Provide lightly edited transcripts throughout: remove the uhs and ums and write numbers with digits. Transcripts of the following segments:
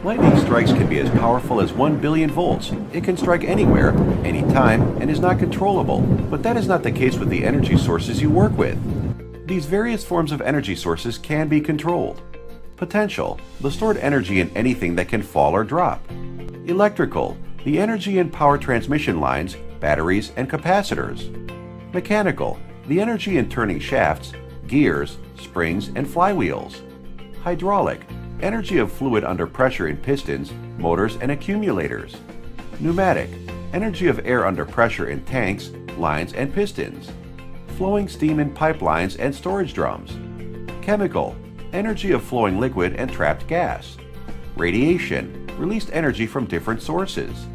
Lightning strikes can be as powerful as 1 billion volts. It can strike anywhere, anytime, and is not controllable. But that is not the case with the energy sources you work with. These various forms of energy sources can be controlled. Potential, the stored energy in anything that can fall or drop. Electrical, the energy in power transmission lines, batteries, and capacitors. Mechanical, the energy in turning shafts, gears, springs, and flywheels. Hydraulic, energy of fluid under pressure in pistons, motors, and accumulators. Pneumatic, energy of air under pressure in tanks, lines, and pistons. Flowing steam in pipelines and storage drums. Chemical, energy of flowing liquid and trapped gas. Radiation, released energy from different sources.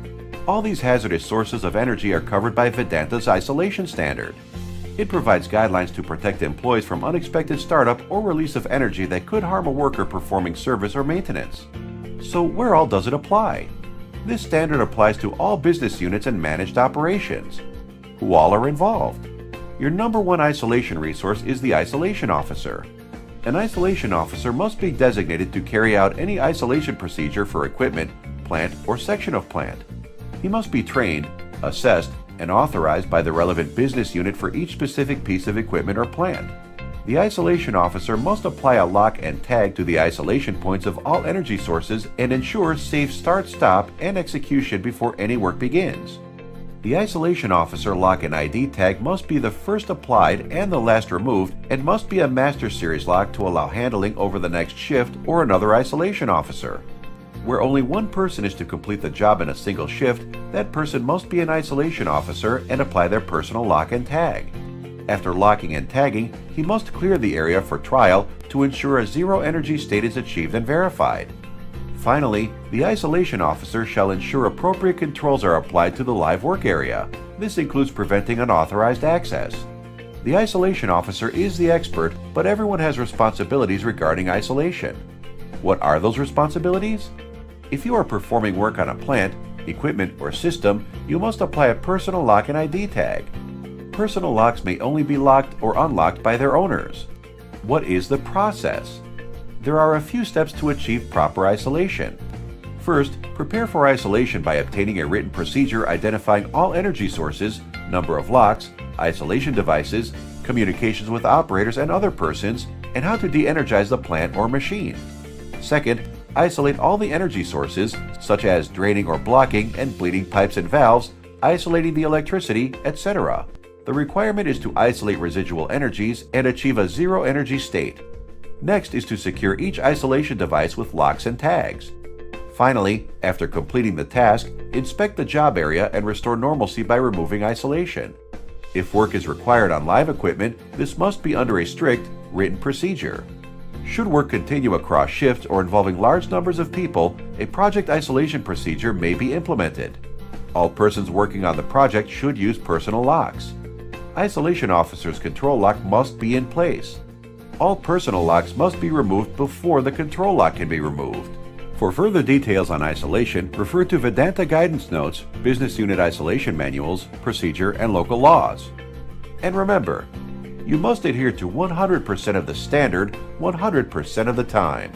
All these hazardous sources of energy are covered by Vedanta's isolation standard. It provides guidelines to protect employees from unexpected startup or release of energy that could harm a worker performing service or maintenance. So where all does it apply? This standard applies to all business units and managed operations. Who all are involved? Your number one isolation resource is the isolation officer. An isolation officer must be designated to carry out any isolation procedure for equipment, plant, or section of plant. He must be trained, assessed, and authorized by the relevant business unit for each specific piece of equipment or plant. The isolation officer must apply a lock and tag to the isolation points of all energy sources and ensure safe start, stop, and execution before any work begins. The isolation officer lock and ID tag must be the first applied and the last removed and must be a master series lock to allow handling over the next shift or another isolation officer. Where only one person is to complete the job in a single shift, that person must be an isolation officer and apply their personal lock and tag. After locking and tagging, he must clear the area for trial to ensure a zero energy state is achieved and verified. Finally, the isolation officer shall ensure appropriate controls are applied to the live work area. This includes preventing unauthorized access. The isolation officer is the expert, but everyone has responsibilities regarding isolation. What are those responsibilities? If you are performing work on a plant, equipment, or system, you must apply a personal lock and ID tag. Personal locks may only be locked or unlocked by their owners. What is the process? There are a few steps to achieve proper isolation. First, prepare for isolation by obtaining a written procedure identifying all energy sources, number of locks, isolation devices, communications with operators and other persons, and how to de-energize the plant or machine. Second, isolate all the energy sources, such as draining or blocking and bleeding pipes and valves, isolating the electricity, etc. The requirement is to isolate residual energies and achieve a zero energy state. Next is to secure each isolation device with locks and tags. Finally, after completing the task, inspect the job area and restore normalcy by removing isolation. If work is required on live equipment, this must be under a strict, written procedure. Should work continue across shifts or involving large numbers of people, a project isolation procedure may be implemented. All persons working on the project should use personal locks. Isolation officer's control lock must be in place. All personal locks must be removed before the control lock can be removed. For further details on isolation, refer to Vedanta Guidance Notes, Business Unit Isolation Manuals, Procedure, and Local Laws. And remember, you must adhere to 100% of the standard 100% of the time.